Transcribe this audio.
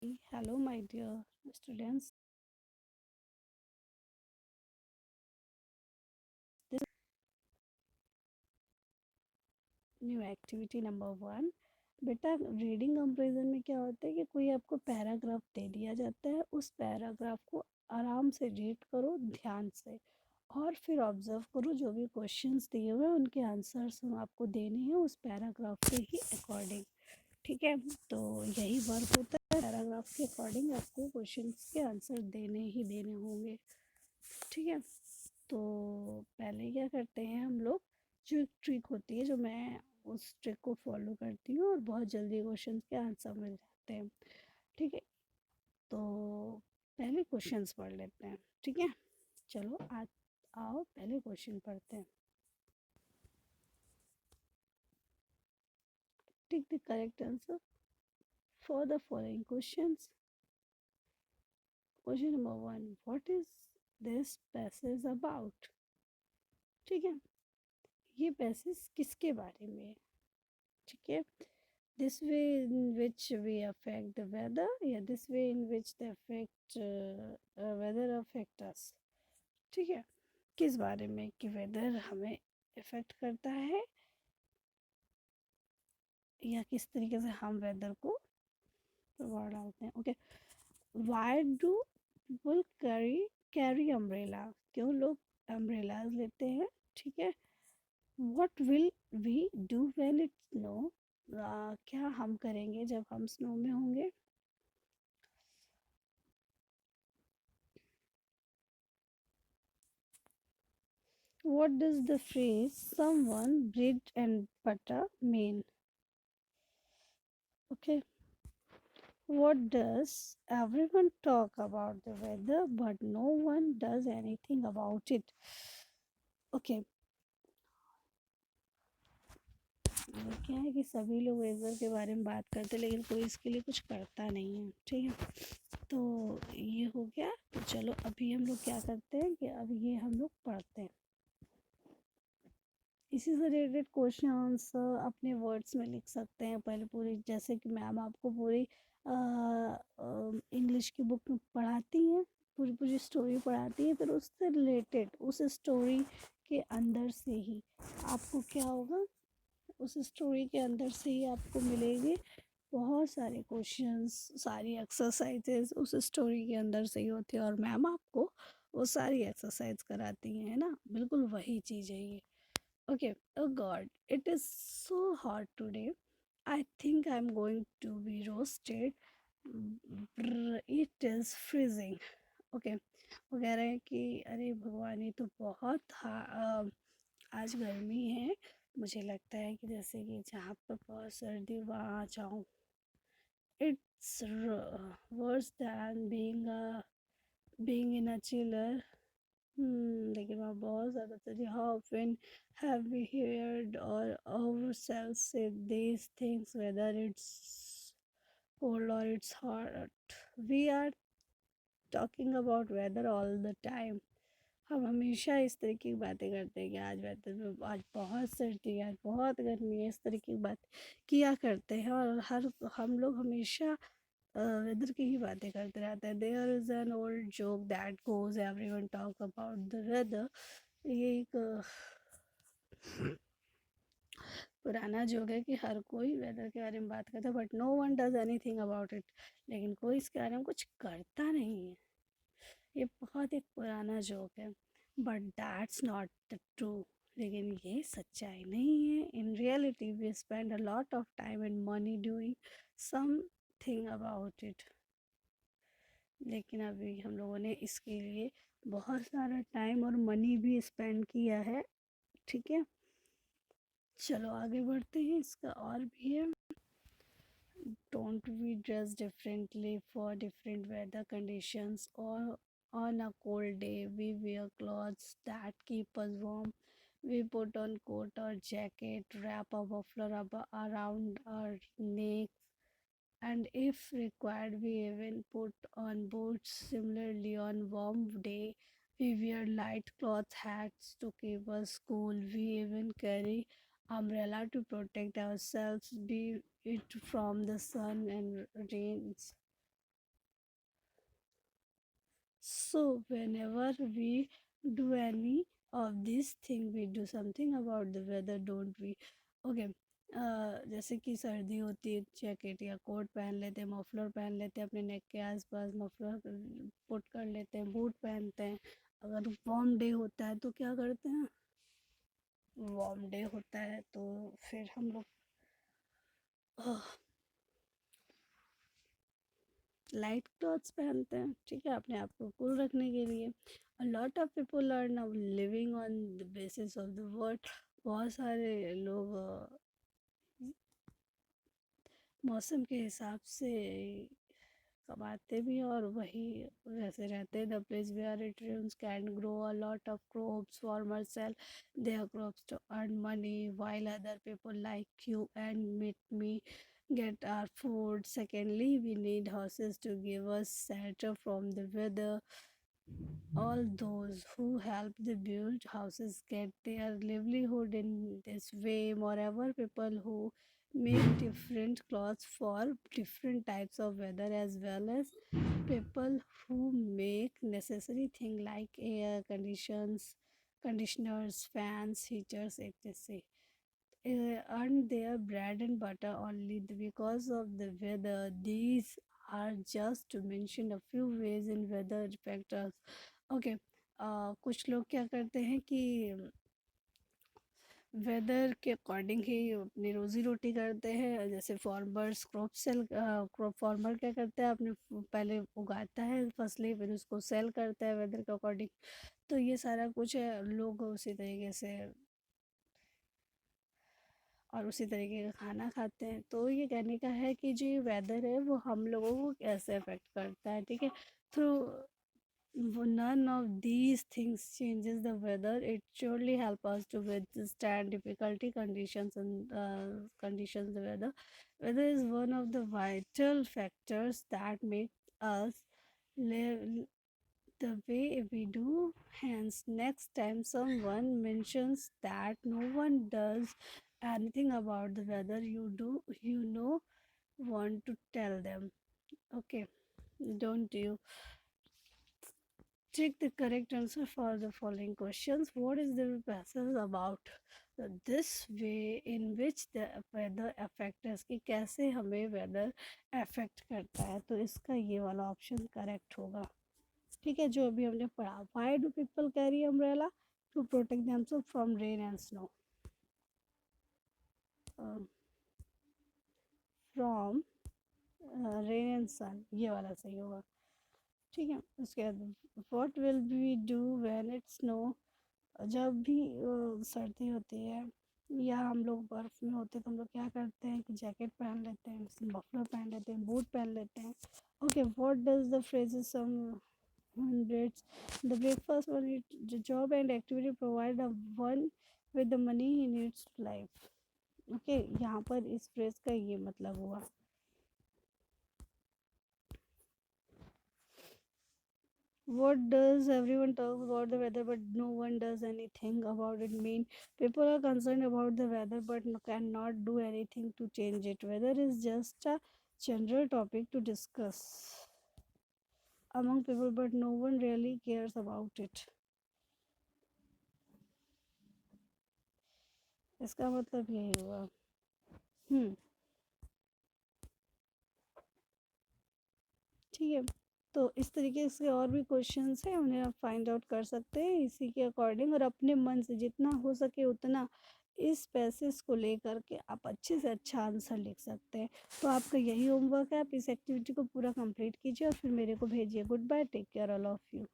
Hello, my dear students. This new activity number 1। बेटा, reading comparison में क्या होता है कि कोई आपको पैराग्राफ दे दिया जाता है, उस पैराग्राफ को आराम से रीड करो ध्यान से, और फिर ऑब्जर्व करो जो भी क्वेश्चंस दिए हुए हैं उनके आंसर्स आपको देने हैं उस पैराग्राफ के ही अकॉर्डिंग। ठीक है, तो यही वर्क होता है, पैराग्राफ के अकॉर्डिंग आपको क्वेश्चंस के आंसर देने ही देने होंगे। ठीक है, तो पहले क्या करते हैं हम लोग, जो एक ट्रिक होती है, जो मैं उस ट्रिक को फॉलो करती हूँ और बहुत जल्दी क्वेश्चन के आंसर मिल जाते हैं। ठीक है, तो पहले क्वेश्चंस पढ़ लेते हैं। ठीक है, चलो आज आओ पहले क्वेश्चन पढ़ते हैं। Tick the correct answer for the following questions. Question number 1, what is this passage about? ठीक है, ये पैसेज किसके बारे में है? ठीक है, this way in which we affect the weather, या this way in which the affect weather affect us। ठीक है, किस बारे में कि वेदर हमें इफेक्ट करता है या किस तरीके से हम वेदर को प्रभाव डालते हैं। Okay, why do people carry umbrella? क्यों लोग अम्ब्रेलाज लेते हैं? ठीक है, what will we do when it snow? क्या हम करेंगे जब हम स्नो में होंगे? What does the phrase someone bread and butter mean? Okay. What does everyone talk about the weather but no one does anything about it? Okay. ये क्या है कि सभी लोग वेदर के बारे में बात करते हैं लेकिन कोई इसके लिए कुछ करता नहीं है। ठीक है, तो ये हो गया। तो चलो अभी हम लोग क्या करते हैं कि अब ये हम लोग पढ़ते हैं। इसी से रिलेटेड क्वेश्चंस अपने वर्ड्स में लिख सकते हैं। पहले पूरी, जैसे कि मैम आपको पूरी इंग्लिश की बुक में पढ़ाती हैं, पूरी पूरी स्टोरी पढ़ाती है, फिर उससे रिलेटेड उस स्टोरी के अंदर से ही आपको क्या होगा, उस स्टोरी के अंदर से ही आपको मिलेंगे बहुत सारे क्वेश्चंस, सारी एक्सरसाइजेज उस स्टोरी के अंदर से ही होती है, और मैम आपको वो सारी एक्सरसाइज कराती हैं, है ना। बिल्कुल वही चीज़ है ये। Okay, oh God, it is so hot today. I think I'm going to be roasted. It is freezing. Okay, वो कह रहे हैं कि अरे भगवान, ये तो आज गर्मी है। मुझे लगता है कि जैसे कि जहाँ पर बहुत सर्दी वहाँ आ जाऊँ। It's worse than being in a chiller. लेकिन वहाँ बहुत ज़्यादा सर्दी। How often have we heard or ourselves say these things, whether it's cold or it's hot? We are talking about weather all the time. हम हमेशा इस तरह की बातें करते हैं कि आज वेदर में, आज बहुत सर्दी है, आज बहुत गर्मी है, इस तरह की बात किया करते हैं, और हम लोग हमेशा वेदर की ही बातें करते रहते हैं। There is an old joke that goes everyone talk about the weather. ये एक पुराना जोक है कि हर कोई वेदर के बारे में बात करता है, but no one does anything about it. लेकिन कोई इसके बारे में कुछ करता नहीं है। ये बहुत एक पुराना जोक है, but that's not the true. लेकिन ये सच्चाई नहीं है। In reality we spend a lot of time and money doing something about it. लेकिन अभी हम लोगों ने इसके लिए बहुत सारा टाइम और मनी भी स्पेंड किया है। ठीक है, चलो आगे बढ़ते हैं। इसका और भी है। Don't we dress differently for different weather conditions, और on a cold day we wear clothes that keep us warm. We put on coat or jacket, wrap a muffler around our neck, and if required we even put on boots. Similarly, on warm day we wear light cloth hats to keep us cool. We even carry umbrella to protect ourselves, be it from the sun and rains. So whenever we do any of these thing, we do something about the weather, don't we? Okay. जैसे कि सर्दी होती है, jacket या coat पहन लेते हैं, muffler पहन लेते हैं, अपने नेक के आसपास मफलर पुट कर लेते हैं, बूट पहनते हैं। अगर वार्म डे होता है तो क्या करते हैं, वार्म डे होता है तो फिर हम लोग लाइट क्लॉथ्स पहनते हैं, ठीक है, अपने आप को कूल रखने के लिए। A lot of people are now living on the basis of the world. बहुत सारे लोग मौसम के हिसाब से कमाते भी और वही वैसे रहते हैं। The place where it rains can grow a lot of crops, farmers sell their crops to earn money while other people like you and me get our food. Secondly, we need horses to give us shelter from the weather. All those who help the build houses get their livelihood in this way. Moreover, people who make different clothes for different types of weather, as well as people who make necessary things like air conditioners, fans, heaters, etc. Earn their bread and butter only because of the weather. These are just to mention a few ways in weather factors. Okay, कुछ लोग क्या करते हैं कि weather के according ही अपनी रोज़ी रोटी करते हैं। जैसे फार्मर्स क्रॉप फार्मर क्या करता है, अपने पहले उगाता है फसलें, फिर उसको सेल करता है वेदर के अकॉर्डिंग। तो ये सारा कुछ है, लोग उसी तरीके से और उसी तरीके का खाना खाते हैं। तो ये कहने का है कि जो वेदर है वो हम लोगों को कैसे अफेक्ट करता है, ठीक है। Through none of these things changes the weather. It surely help us to withstand difficulty conditions and conditions. The weather is one of the vital factors that make us live the way we do. Hence, next time someone mentions that no one does anything about the weather, want to tell them, okay, don't you? Check the correct answer for the following questions. What is the passage about this way in which the weather affect us, कि कैसे हमें weather affect करता है? तो इसका ये वाला option correct होगा, ठीक है, जो अभी हमने पढ़ा। Why do people carry umbrella? To protect themselves from rain and snow. From rain and sun, ये वाला सही होगा, ठीक है। उसके बाद what will we do when it snow? जब भी सर्दी होती है या हम लोग बर्फ़ में होते हैं तो हम लोग क्या करते हैं कि जैकेट पहन लेते हैं, मफलर पहन लेते हैं, बूट पहन लेते हैं। Okay, what does the phrases some hundreds the breakfast one it job and activity provide the one with the money he needs life. Okay, यहाँ पर इस फ्रेज का ये मतलब हुआ। What does everyone talk about the weather but no one does anything about it mean? People are concerned about the weather but cannot do anything to change it. Weather is just a general topic to discuss among people but no one really cares about it. इसका मतलब यही हुआ। ठीक है, तो इस तरीके से और भी क्वेश्चंस हैं, उन्हें आप फाइंड आउट कर सकते हैं इसी के अकॉर्डिंग, और अपने मन से जितना हो सके उतना इस पैसेज को लेकर के आप अच्छे से अच्छा आंसर लिख सकते हैं। तो आपका यही होमवर्क है, आप इस एक्टिविटी को पूरा कंप्लीट कीजिए और फिर मेरे को भेजिए। Goodbye, take care all of you.